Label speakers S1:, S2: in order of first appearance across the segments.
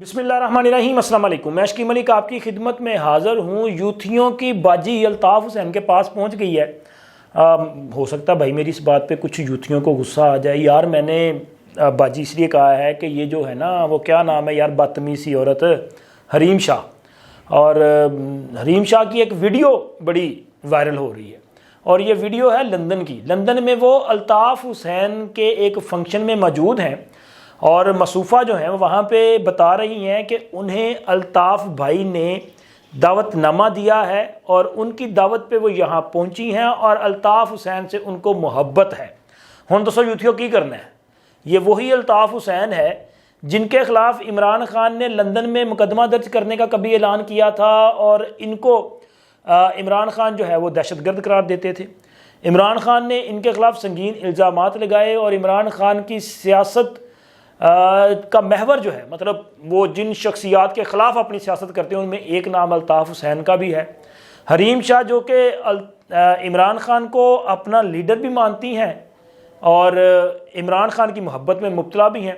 S1: بسم اللہ الرحمن الرحیم۔ السلام علیکم، میں اشکی ملک آپ کی خدمت میں حاضر ہوں۔ یوتھیوں کی باجی الطاف حسین کے پاس پہنچ گئی ہے۔ ہو سکتا ہے بھائی میری اس بات پہ کچھ یوتھیوں کو غصہ آ جائے، یار میں نے باجی اس لیے کہا ہے کہ یہ جو ہے نا وہ کیا نام ہے یار، بدتمیز سی عورت حریم شاہ، اور حریم شاہ کی ایک ویڈیو بڑی وائرل ہو رہی ہے، اور یہ ویڈیو ہے لندن کی۔ لندن میں وہ الطاف حسین کے ایک فنکشن میں موجود ہیں، اور مصوفہ جو ہیں وہاں پہ بتا رہی ہیں کہ انہیں الطاف بھائی نے دعوت نامہ دیا ہے، اور ان کی دعوت پہ وہ یہاں پہنچی ہیں، اور الطاف حسین سے ان کو محبت ہے۔ ہن دوستو یوتھیو کی کرنا ہے، یہ وہی الطاف حسین ہے جن کے خلاف عمران خان نے لندن میں مقدمہ درج کرنے کا کبھی اعلان کیا تھا، اور ان کو عمران خان جو ہے وہ دہشت گرد قرار دیتے تھے۔ عمران خان نے ان کے خلاف سنگین الزامات لگائے، اور عمران خان کی سیاست کا محور جو ہے، مطلب وہ جن شخصیات کے خلاف اپنی سیاست کرتے ہیں ان میں ایک نام الطاف حسین کا بھی ہے۔ حریم شاہ جو کہ عمران خان کو اپنا لیڈر بھی مانتی ہیں اور عمران خان کی محبت میں مبتلا بھی ہیں،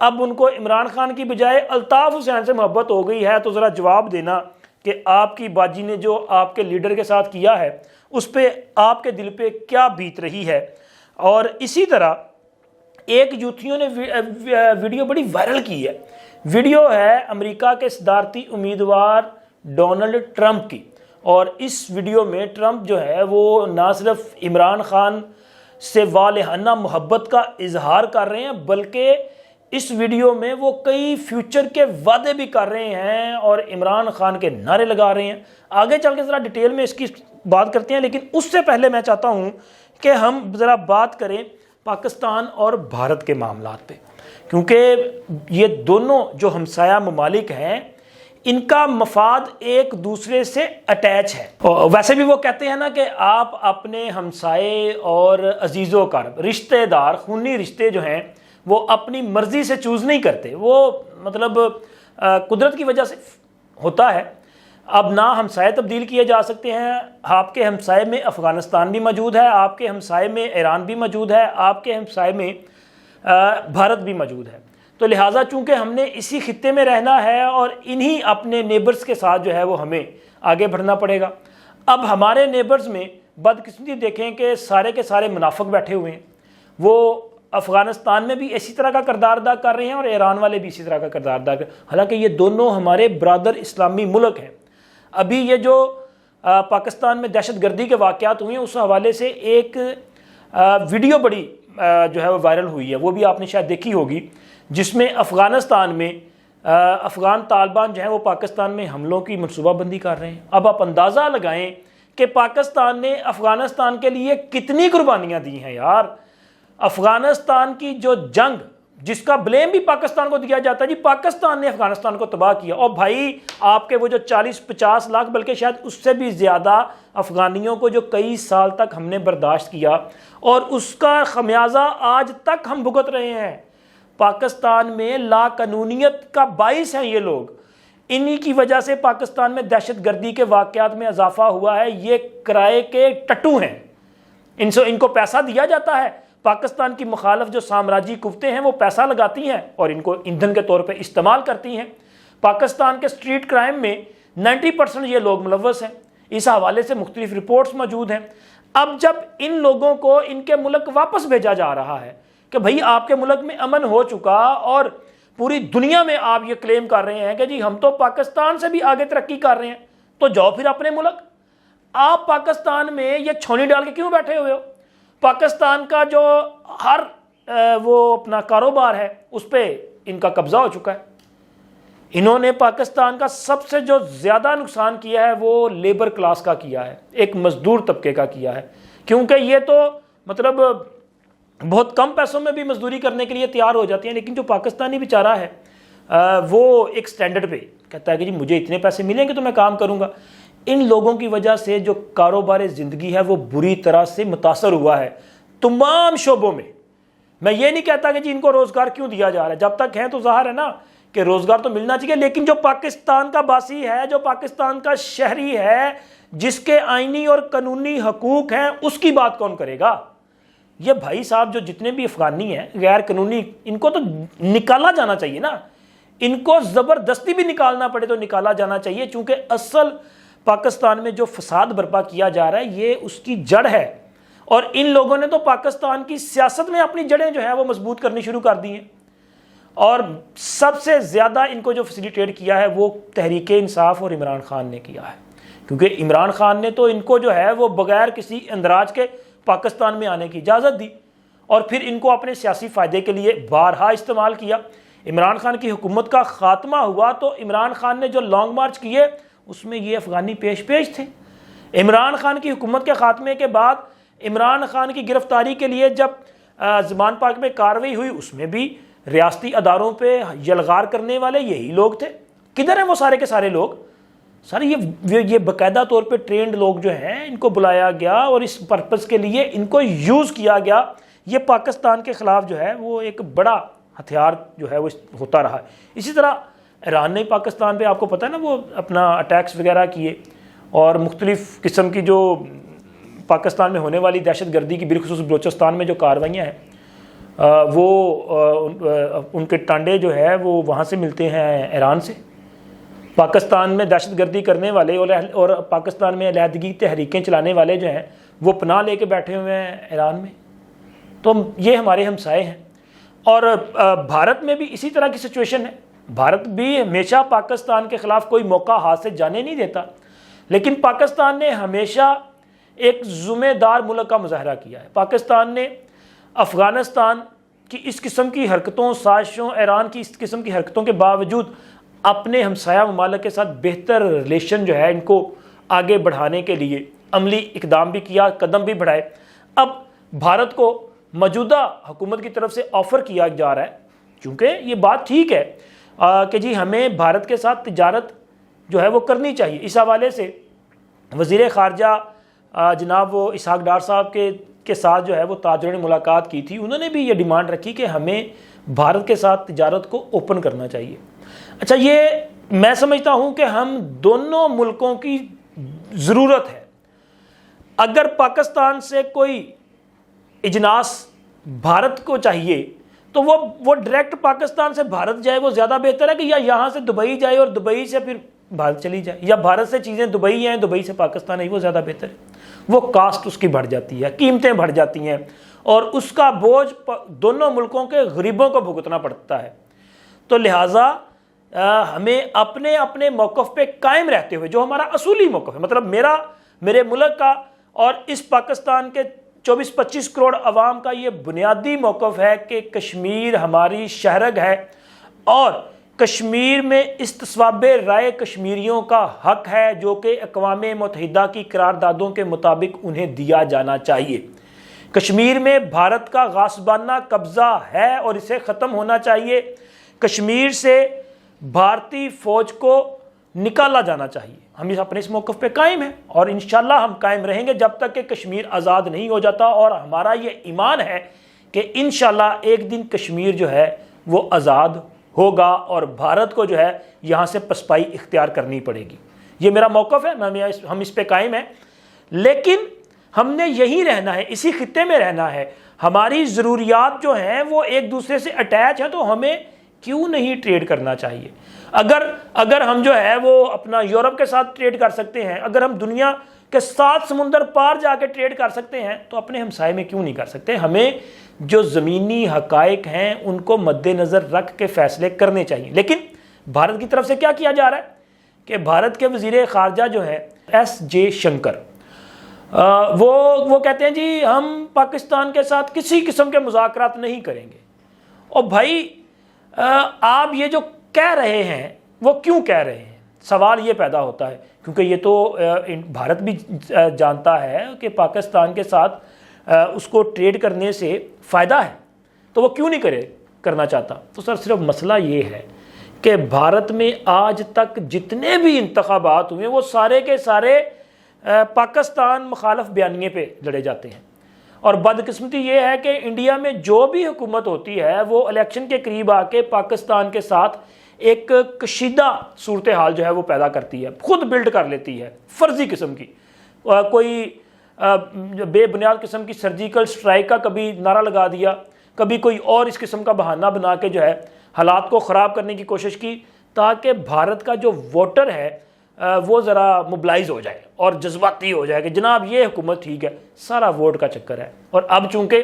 S1: اب ان کو عمران خان کی بجائے الطاف حسین سے محبت ہو گئی ہے، تو ذرا جواب دینا کہ آپ کی باجی نے جو آپ کے لیڈر کے ساتھ کیا ہے اس پہ آپ کے دل پہ کیا بیت رہی ہے۔ اور اسی طرح ایک یوتھیوں نے ویڈیو بڑی وائرل کی ہے۔ ویڈیو ہے امریکہ کے صدارتی امیدوار ڈونلڈ ٹرمپ کی، اور اس ویڈیو میں ٹرمپ جو ہے وہ نہ صرف عمران خان سے والہانہ محبت کا اظہار کر رہے ہیں، بلکہ اس ویڈیو میں وہ کئی فیوچر کے وعدے بھی کر رہے ہیں اور عمران خان کے نعرے لگا رہے ہیں۔ آگے چل کے ذرا ڈیٹیل میں اس کی بات کرتے ہیں، لیکن اس سے پہلے میں چاہتا ہوں کہ ہم ذرا بات کریں پاکستان اور بھارت کے معاملات پہ، کیونکہ یہ دونوں جو ہمسایہ ممالک ہیں ان کا مفاد ایک دوسرے سے اٹیچ ہے۔ ویسے بھی وہ کہتے ہیں نا کہ آپ اپنے ہمسائے اور عزیز و اقارب رشتہ دار، خونی رشتے جو ہیں وہ اپنی مرضی سے چوز نہیں کرتے، وہ مطلب قدرت کی وجہ سے ہوتا ہے۔ اب نہ ہمسائے تبدیل کیے جا سکتے ہیں، آپ کے ہمسائے میں افغانستان بھی موجود ہے، آپ کے ہمسائے میں ایران بھی موجود ہے، آپ کے ہمسائے میں بھارت بھی موجود ہے، تو لہٰذا چونکہ ہم نے اسی خطے میں رہنا ہے اور انہی اپنے نیبرز کے ساتھ جو ہے وہ ہمیں آگے بڑھنا پڑے گا۔ اب ہمارے نیبرز میں بدقسمتی دیکھیں کہ سارے کے سارے منافق بیٹھے ہوئے ہیں، وہ افغانستان میں بھی اسی طرح کا کردار ادا کر رہے ہیں اور ایران والے بھی اسی طرح کا کردار ادا کر رہے ہیں، حالانکہ یہ دونوں ہمارے برادر اسلامی ملک ہیں۔ ابھی یہ جو پاکستان میں دہشت گردی کے واقعات ہوئے ہیں اس حوالے سے ایک ویڈیو بڑی جو ہے وہ وائرل ہوئی ہے، وہ بھی آپ نے شاید دیکھی ہوگی، جس میں افغانستان میں افغان طالبان جو ہیں وہ پاکستان میں حملوں کی منصوبہ بندی کر رہے ہیں۔ اب آپ اندازہ لگائیں کہ پاکستان نے افغانستان کے لیے کتنی قربانیاں دی ہیں یار۔ افغانستان کی جو جنگ جس کا بلیم بھی پاکستان کو دیا جاتا ہے، جی پاکستان نے افغانستان کو تباہ کیا، اور بھائی آپ کے وہ جو 40-50 لاکھ بلکہ شاید اس سے بھی زیادہ افغانیوں کو جو کئی سال تک ہم نے برداشت کیا، اور اس کا خمیازہ آج تک ہم بھگت رہے ہیں۔ پاکستان میں لا قانونیت کا باعث ہیں یہ لوگ، انہی کی وجہ سے پاکستان میں دہشت گردی کے واقعات میں اضافہ ہوا ہے۔ یہ کرائے کے ٹٹو ہیں، ان کو پیسہ دیا جاتا ہے، پاکستان کی مخالف جو سامراجی قوتیں ہیں وہ پیسہ لگاتی ہیں اور ان کو ایندھن کے طور پہ استعمال کرتی ہیں۔ پاکستان کے سٹریٹ کرائم میں 90% یہ لوگ ملوث ہیں، اس حوالے سے مختلف رپورٹس موجود ہیں۔ اب جب ان لوگوں کو ان کے ملک واپس بھیجا جا رہا ہے کہ بھئی آپ کے ملک میں امن ہو چکا، اور پوری دنیا میں آپ یہ کلیم کر رہے ہیں کہ جی ہم تو پاکستان سے بھی آگے ترقی کر رہے ہیں، تو جاؤ پھر اپنے ملک۔ آپ پاکستان میں یہ چھونی ڈال کے کیوں بیٹھے ہوئے ہو؟ پاکستان کا جو ہر وہ اپنا کاروبار ہے اس پہ ان کا قبضہ ہو چکا ہے۔ انہوں نے پاکستان کا سب سے جو زیادہ نقصان کیا ہے وہ لیبر کلاس کا کیا ہے، ایک مزدور طبقے کا کیا ہے، کیونکہ یہ تو مطلب بہت کم پیسوں میں بھی مزدوری کرنے کے لیے تیار ہو جاتی ہیں، لیکن جو پاکستانی بیچارہ ہے وہ ایک سٹینڈرڈ پہ کہتا ہے کہ جی مجھے اتنے پیسے ملیں گے تو میں کام کروں گا۔ ان لوگوں کی وجہ سے جو کاروبار زندگی ہے وہ بری طرح سے متاثر ہوا ہے تمام شعبوں میں۔ میں یہ نہیں کہتا کہ جی ان کو روزگار کیوں دیا جا رہا ہے، جب تک ہیں تو ظاہر ہے نا کہ روزگار تو ملنا چاہیے، لیکن جو پاکستان کا باسی ہے، جو پاکستان کا شہری ہے، جس کے آئینی اور قانونی حقوق ہیں، اس کی بات کون کرے گا؟ یہ بھائی صاحب جو جتنے بھی افغانی ہیں غیر قانونی، ان کو تو نکالا جانا چاہیے نا۔ ان کو زبردستی بھی نکالنا پڑے تو نکالا جانا چاہیے، چونکہ اصل پاکستان میں جو فساد برپا کیا جا رہا ہے یہ اس کی جڑ ہے، اور ان لوگوں نے تو پاکستان کی سیاست میں اپنی جڑیں جو ہیں وہ مضبوط کرنی شروع کر دی ہیں، اور سب سے زیادہ ان کو جو فیسیلیٹیٹ کیا ہے وہ تحریک انصاف اور عمران خان نے کیا ہے، کیونکہ عمران خان نے تو ان کو جو ہے وہ بغیر کسی اندراج کے پاکستان میں آنے کی اجازت دی، اور پھر ان کو اپنے سیاسی فائدے کے لیے بارہا استعمال کیا۔ عمران خان کی حکومت کا خاتمہ ہوا تو عمران خان نے جو لانگ مارچ کیے اس میں یہ افغانی پیش تھے۔ عمران خان کی حکومت کے خاتمے کے بعد عمران خان کی گرفتاری کے لیے جب زمان پاک میں کارروائی ہوئی اس میں بھی ریاستی اداروں پہ یلغار کرنے والے یہی لوگ تھے۔ کدھر ہیں وہ سارے کے سارے لوگ؟ سارے یہ باقاعدہ طور پہ ٹرینڈ لوگ جو ہیں ان کو بلایا گیا اور اس پرپس کے لیے ان کو یوز کیا گیا۔ یہ پاکستان کے خلاف جو ہے وہ ایک بڑا ہتھیار جو ہے وہ ہوتا رہا ہے۔ اسی طرح ایران نے پاکستان پہ، آپ کو پتہ ہے نا، وہ اپنا اٹیکس وغیرہ کیے، اور مختلف قسم کی جو پاکستان میں ہونے والی دہشت گردی کی بالخصوص بلوچستان میں جو کارروائیاں ہیں وہ ان کے ٹانڈے جو ہے وہ وہاں سے ملتے ہیں ایران سے۔ پاکستان میں دہشت گردی کرنے والے اور پاکستان میں علیحدگی تحریکیں چلانے والے جو ہیں وہ پناہ لے کے بیٹھے ہوئے ہیں ایران میں، تو یہ ہمارے ہمسائے ہیں۔ اور بھارت میں بھی اسی طرح کی سچویشن ہے۔ بھارت بھی ہمیشہ پاکستان کے خلاف کوئی موقع ہاتھ سے جانے نہیں دیتا، لیکن پاکستان نے ہمیشہ ایک ذمہ دار ملک کا مظاہرہ کیا ہے۔ پاکستان نے افغانستان کی اس قسم کی حرکتوں، سازشوں، ایران کی اس قسم کی حرکتوں کے باوجود اپنے ہمسایہ ممالک کے ساتھ بہتر ریلیشن جو ہے ان کو آگے بڑھانے کے لیے عملی اقدام بھی کیا، قدم بھی بڑھائے۔ اب بھارت کو موجودہ حکومت کی طرف سے آفر کیا جا رہا ہے، چونکہ یہ بات ٹھیک ہے کہ جی ہمیں بھارت کے ساتھ تجارت جو ہے وہ کرنی چاہیے۔ اس حوالے سے وزیر خارجہ جناب وہ اسحاق ڈار صاحب کے ساتھ جو ہے وہ تاجروں نے ملاقات کی تھی، انہوں نے بھی یہ ڈیمانڈ رکھی کہ ہمیں بھارت کے ساتھ تجارت کو اوپن کرنا چاہیے۔ اچھا، یہ میں سمجھتا ہوں کہ ہم دونوں ملکوں کی ضرورت ہے۔ اگر پاکستان سے کوئی اجناس بھارت کو چاہیے تو وہ ڈائریکٹ پاکستان سے بھارت جائے، وہ زیادہ بہتر ہے کہ یا یہاں سے دبئی جائے اور دبئی سے پھر بھارت چلی جائے، یا بھارت سے چیزیں دبئی ہیں، دبئی سے پاکستان ہے، وہ زیادہ بہتر ہے۔ وہ کاسٹ اس کی بڑھ جاتی ہے، قیمتیں بڑھ جاتی ہیں، اور اس کا بوجھ دونوں ملکوں کے غریبوں کو بھگتنا پڑتا ہے۔ تو لہٰذا ہمیں اپنے اپنے موقف پہ قائم رہتے ہوئے، جو ہمارا اصولی موقف ہے، مطلب میرے ملک کا اور اس پاکستان کے 24-25 کروڑ عوام کا یہ بنیادی موقف ہے کہ کشمیر ہماری شہرگ ہے، اور کشمیر میں استصواب رائے کشمیریوں کا حق ہے، جو کہ اقوام متحدہ کی قراردادوں کے مطابق انہیں دیا جانا چاہیے۔ کشمیر میں بھارت کا غاصبانہ قبضہ ہے اور اسے ختم ہونا چاہیے۔ کشمیر سے بھارتی فوج کو نکالا جانا چاہیے۔ ہم اپنے اس موقف پہ قائم ہیں، اور انشاءاللہ ہم قائم رہیں گے جب تک کہ کشمیر آزاد نہیں ہو جاتا، اور ہمارا یہ ایمان ہے کہ انشاءاللہ ایک دن کشمیر جو ہے وہ آزاد ہوگا، اور بھارت کو جو ہے یہاں سے پسپائی اختیار کرنی پڑے گی۔ یہ میرا موقف ہے، ہم اس پہ قائم ہیں، لیکن ہم نے یہی رہنا ہے، اسی خطے میں رہنا ہے۔ ہماری ضروریات جو ہیں وہ ایک دوسرے سے اٹیچ ہیں، تو ہمیں کیوں نہیں ٹریڈ کرنا چاہیے؟ اگر ہم جو ہے وہ اپنا یورپ کے ساتھ ٹریڈ کر سکتے ہیں، اگر ہم دنیا کے 7 سمندر پار جا کے ٹریڈ کر سکتے ہیں، تو اپنے ہمسائے میں کیوں نہیں کر سکتے؟ ہمیں جو زمینی حقائق ہیں ان کو مد نظر رکھ کے فیصلے کرنے چاہیے۔ لیکن بھارت کی طرف سے کیا جا رہا ہے کہ بھارت کے وزیر خارجہ جو ہے ایس جے شنکر، وہ کہتے ہیں جی ہم پاکستان کے ساتھ کسی قسم کے مذاکرات نہیں کریں گے۔ اور بھائی آپ یہ جو کہہ رہے ہیں وہ کیوں کہہ رہے ہیں؟ سوال یہ پیدا ہوتا ہے، کیونکہ یہ تو بھارت بھی جانتا ہے کہ پاکستان کے ساتھ اس کو ٹریڈ کرنے سے فائدہ ہے، تو وہ کیوں نہیں کرنا چاہتا؟ تو سر صرف مسئلہ یہ ہے کہ بھارت میں آج تک جتنے بھی انتخابات ہوئے وہ سارے کے سارے پاکستان مخالف بیانیے پہ لڑے جاتے ہیں، اور بدقسمتی یہ ہے کہ انڈیا میں جو بھی حکومت ہوتی ہے وہ الیکشن کے قریب آ کے پاکستان کے ساتھ ایک کشیدہ صورتحال جو ہے وہ پیدا کرتی ہے، خود بلڈ کر لیتی ہے، فرضی قسم کی، کوئی بے بنیاد قسم کی سرجیکل سٹرائک کا کبھی نعرہ لگا دیا، کبھی کوئی اور اس قسم کا بہانہ بنا کے جو ہے حالات کو خراب کرنے کی کوشش کی تاکہ بھارت کا جو ووٹر ہے وہ ذرا موبلائز ہو جائے اور جذباتی ہو جائے کہ جناب یہ حکومت ٹھیک ہے. سارا ووٹ کا چکر ہے. اور اب چونکہ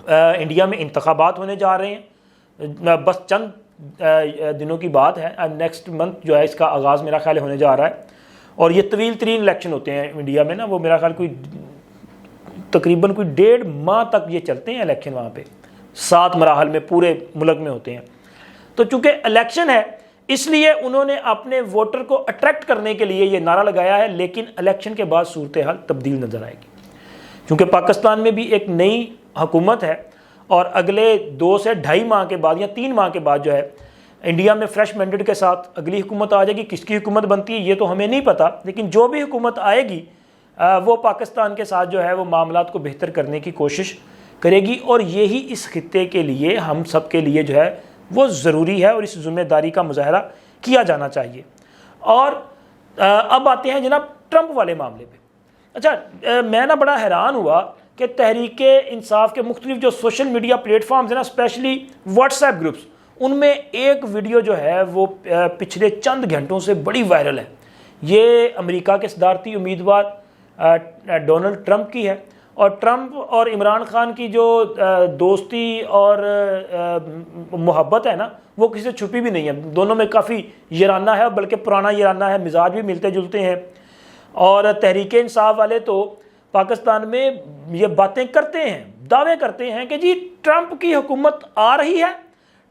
S1: انڈیا میں انتخابات ہونے جا رہے ہیں, بس چند دنوں کی بات ہے, نیکسٹ منتھ جو ہے اس کا آغاز میرا خیال ہونے جا رہا ہے, اور یہ طویل ترین الیکشن ہوتے ہیں انڈیا میں نا, وہ میرا خیال تقریباً کوئی 1.5 ماہ تک یہ چلتے ہیں الیکشن, وہاں پہ 7 مراحل میں پورے ملک میں ہوتے ہیں. تو چونکہ الیکشن ہے اس لیے انہوں نے اپنے ووٹر کو اٹریکٹ کرنے کے لیے یہ نعرہ لگایا ہے, لیکن الیکشن کے بعد صورتحال تبدیل نظر آئے گی. چونکہ پاکستان میں بھی ایک نئی حکومت ہے اور اگلے 2 سے 2.5 ماہ کے بعد یا 3 ماہ کے بعد جو ہے انڈیا میں فریش مینڈیٹ کے ساتھ اگلی حکومت آ جائے گی. کس کی حکومت بنتی ہے یہ تو ہمیں نہیں پتا, لیکن جو بھی حکومت آئے گی وہ پاکستان کے ساتھ جو ہے وہ معاملات کو بہتر کرنے کی کوشش کرے گی, اور یہی اس خطے کے لیے ہم سب کے لیے جو ہے وہ ضروری ہے اور اس ذمہ داری کا مظاہرہ کیا جانا چاہیے. اور اب آتے ہیں جناب ٹرمپ والے معاملے پہ. اچھا میں نا بڑا حیران ہوا کہ تحریک انصاف کے مختلف جو سوشل میڈیا پلیٹ فارمز ہیں نا, اسپیشلی واٹس ایپ گروپس, ان میں ایک ویڈیو جو ہے وہ پچھلے چند گھنٹوں سے بڑی وائرل ہے. یہ امریکہ کے صدارتی امیدوار ڈونلڈ ٹرمپ کی ہے, اور ٹرمپ اور عمران خان کی جو دوستی اور محبت ہے نا وہ کسی سے چھپی بھی نہیں ہے. دونوں میں کافی یارانہ ہے, بلکہ پرانا یارانہ ہے, مزاج بھی ملتے جلتے ہیں. اور تحریک انصاف والے تو پاکستان میں یہ باتیں کرتے ہیں, دعوے کرتے ہیں کہ جی ٹرمپ کی حکومت آ رہی ہے,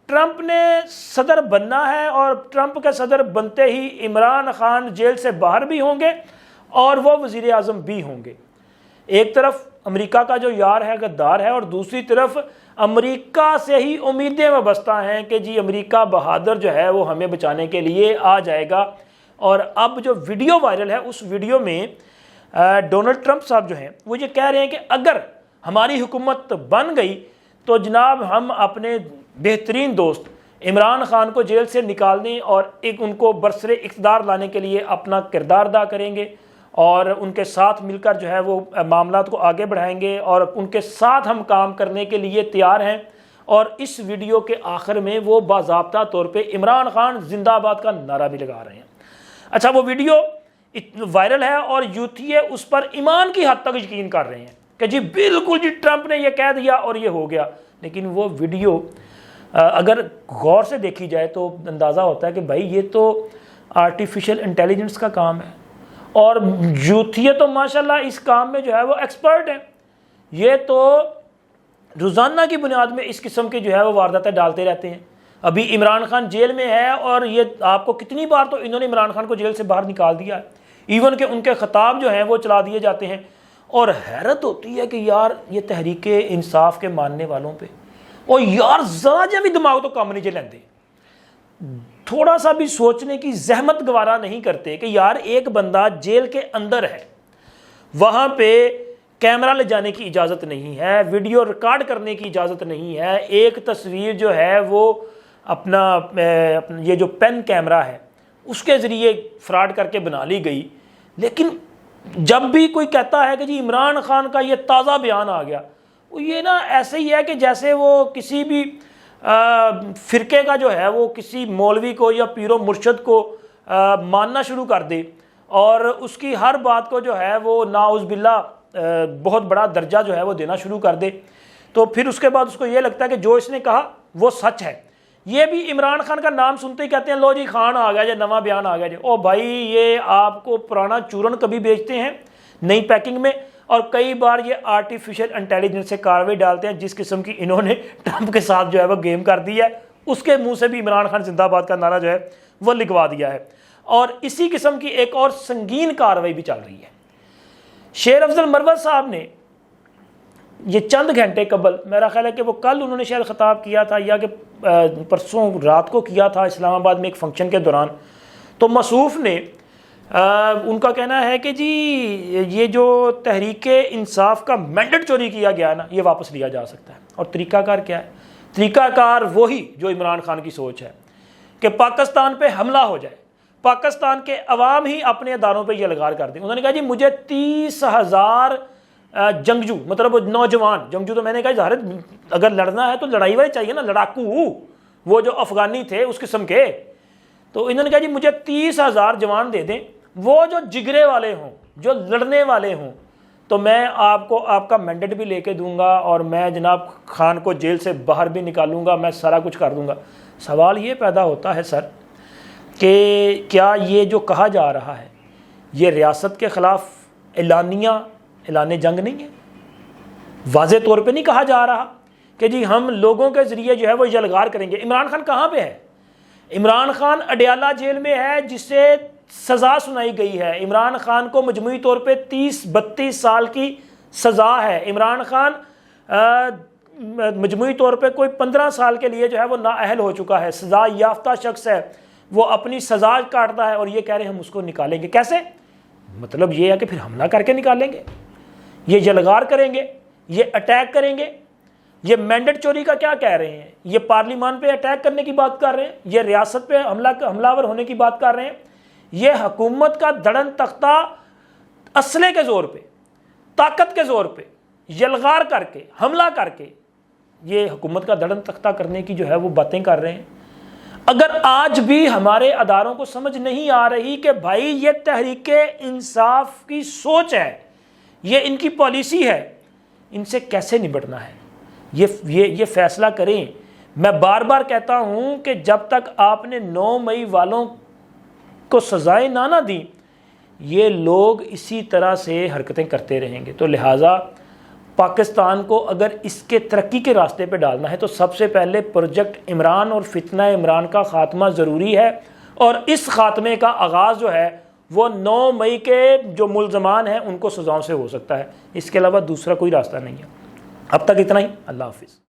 S1: ٹرمپ نے صدر بننا ہے, اور ٹرمپ کے صدر بنتے ہی عمران خان جیل سے باہر بھی ہوں گے اور وہ وزیر اعظم بھی ہوں گے. ایک طرف امریکہ کا جو یار ہے غدار ہے, اور دوسری طرف امریکہ سے ہی امیدیں وابستہ ہیں کہ جی امریکہ بہادر جو ہے وہ ہمیں بچانے کے لیے آ جائے گا. اور اب جو ویڈیو وائرل ہے اس ویڈیو میں ڈونلڈ ٹرمپ صاحب جو ہیں وہ یہ کہہ رہے ہیں کہ اگر ہماری حکومت بن گئی تو جناب ہم اپنے بہترین دوست عمران خان کو جیل سے نکالنے اور ان کو برسر اقتدار لانے کے لیے اپنا کردار ادا کریں گے, اور ان کے ساتھ مل کر جو ہے وہ معاملات کو آگے بڑھائیں گے, اور ان کے ساتھ ہم کام کرنے کے لیے تیار ہیں. اور اس ویڈیو کے آخر میں وہ باضابطہ طور پہ عمران خان زندہ آباد کا نعرہ بھی لگا رہے ہیں. اچھا وہ ویڈیو وائرل ہے اور یوتھی اس پر ایمان کی حد تک یقین کر رہے ہیں کہ جی بالکل جی ٹرمپ نے یہ کہہ دیا اور یہ ہو گیا. لیکن وہ ویڈیو اگر غور سے دیکھی جائے تو اندازہ ہوتا ہے کہ بھائی یہ تو آرٹیفیشل انٹیلیجنس کا کام ہے, اور یوتھی تو ماشاءاللہ اس کام میں جو ہے وہ ایکسپرٹ ہیں. یہ تو روزانہ کی بنیاد میں اس قسم کے جو ہے وہ وارداتیں ڈالتے رہتے ہیں. ابھی عمران خان جیل میں ہے, اور یہ آپ کو کتنی بار تو انہوں نے عمران خان کو جیل سے باہر نکال دیا ہے, ایون کہ ان کے خطاب جو ہیں وہ چلا دیے جاتے ہیں. اور حیرت ہوتی ہے کہ یار یہ تحریک انصاف کے ماننے والوں پہ, اور یار ذرا جا بھی دماغ تو کام نہیں لیندے, تھوڑا سا بھی سوچنے کی زحمت گوارا نہیں کرتے کہ یار ایک بندہ جیل کے اندر ہے, وہاں پہ کیمرہ لے جانے کی اجازت نہیں ہے, ویڈیو ریکارڈ کرنے کی اجازت نہیں ہے, ایک تصویر جو ہے وہ اپنا یہ جو پین کیمرہ ہے اس کے ذریعے فراڈ کر کے بنا لی گئی. لیکن جب بھی کوئی کہتا ہے کہ جی عمران خان کا یہ تازہ بیان آ گیا, وہ یہ نا ایسے ہی ہے کہ جیسے وہ کسی بھی فرقے کا جو ہے وہ کسی مولوی کو یا پیر و مرشد کو ماننا شروع کر دے, اور اس کی ہر بات کو جو ہے وہ ناعوذ باللہ بہت بڑا درجہ جو ہے وہ دینا شروع کر دے. تو پھر اس کے بعد اس کو یہ لگتا ہے کہ جو اس نے کہا وہ سچ ہے. یہ بھی عمران خان کا نام سنتے ہی کہتے ہیں لو جی خان آ گیا جی, نواں بیان آ گیا جی. او بھائی یہ آپ کو پرانا چورن کبھی بیچتے ہیں نئی پیکنگ میں, اور کئی بار یہ آرٹیفیشل انٹیلیجنس سے کارروائی ڈالتے ہیں. جس قسم کی انہوں نے ٹرمپ کے ساتھ جو ہے وہ گیم کر دی ہے, اس کے منہ سے بھی عمران خان زندہ باد کا نعرہ جو ہے وہ لگوا دیا ہے. اور اسی قسم کی ایک اور سنگین کارروائی بھی چل رہی ہے. شیر افضل مروت صاحب نے یہ چند گھنٹے قبل, میرا خیال ہے کہ وہ کل انہوں نے شاید خطاب کیا تھا یا کہ پرسوں رات کو کیا تھا اسلام آباد میں ایک فنکشن کے دوران, تو مصوف نے ان کا کہنا ہے کہ جی یہ جو تحریک انصاف کا مینڈیٹ چوری کیا گیا نا یہ واپس لیا جا سکتا ہے. اور طریقہ کار کیا ہے؟ طریقہ کار وہی جو عمران خان کی سوچ ہے کہ پاکستان پہ حملہ ہو جائے, پاکستان کے عوام ہی اپنے اداروں پہ یہ لگار کر دیں. انہوں نے کہا جی مجھے 30,000 جنگجو, مطلب نوجوان جنگجو, تو میں نے کہا ظاہر اگر لڑنا ہے تو لڑائی والے چاہیے نا, لڑاکو وہ جو افغانی تھے اس قسم کے. تو انہوں نے کہا جی مجھے 30,000 جوان دے دیں, وہ جو جگرے والے ہوں, جو لڑنے والے ہوں, تو میں آپ کو آپ کا مینڈیٹ بھی لے کے دوں گا, اور میں جناب خان کو جیل سے باہر بھی نکالوں گا, میں سارا کچھ کر دوں گا. سوال یہ پیدا ہوتا ہے سر کہ کیا یہ جو کہا جا رہا ہے یہ ریاست کے خلاف اعلان جنگ نہیں ہے؟ واضح طور پہ نہیں کہا جا رہا کہ جی ہم لوگوں کے ذریعے جو ہے وہ یلغار کریں گے. عمران خان کہاں پہ ہے؟ عمران خان اڈیالہ جیل میں ہے جسے سزا سنائی گئی ہے. عمران خان کو مجموعی طور پہ 30-32 سال کی سزا ہے. عمران خان مجموعی طور پہ کوئی 15 سال کے لیے جو ہے وہ نااہل ہو چکا ہے, سزا یافتہ شخص ہے, وہ اپنی سزا کاٹتا ہے, اور یہ کہہ رہے ہیں ہم اس کو نکالیں گے. کیسے؟ مطلب یہ ہے کہ پھر حملہ کر کے نکالیں گے, یہ یلغار کریں گے, یہ اٹیک کریں گے. یہ مینڈیٹ چوری کا کیا کہہ رہے ہیں؟ یہ پارلیمان پہ اٹیک کرنے کی بات کر رہے ہیں, یہ ریاست پہ حملہ ور ہونے کی بات کر رہے ہیں. یہ حکومت کا دڑن تختہ اسلحے کے زور پہ, طاقت کے زور پہ یلغار کر کے, حملہ کر کے یہ حکومت کا دڑن تختہ کرنے کی جو ہے وہ باتیں کر رہے ہیں. اگر آج بھی ہمارے اداروں کو سمجھ نہیں آ رہی کہ بھائی یہ تحریک انصاف کی سوچ ہے, یہ ان کی پالیسی ہے, ان سے کیسے نمٹنا ہے, یہ فیصلہ کریں. میں بار بار کہتا ہوں کہ جب تک آپ نے 9 مئی والوں کو سزائیں نہ دیں, یہ لوگ اسی طرح سے حرکتیں کرتے رہیں گے. تو لہٰذا پاکستان کو اگر اس کے ترقی کے راستے پہ ڈالنا ہے تو سب سے پہلے پروجیکٹ عمران اور فتنہ عمران کا خاتمہ ضروری ہے, اور اس خاتمے کا آغاز جو ہے وہ 9 مئی کے جو ملزمان ہیں ان کو سزاؤں سے ہو سکتا ہے. اس کے علاوہ دوسرا کوئی راستہ نہیں ہے. اب تک اتنا ہی. اللہ حافظ.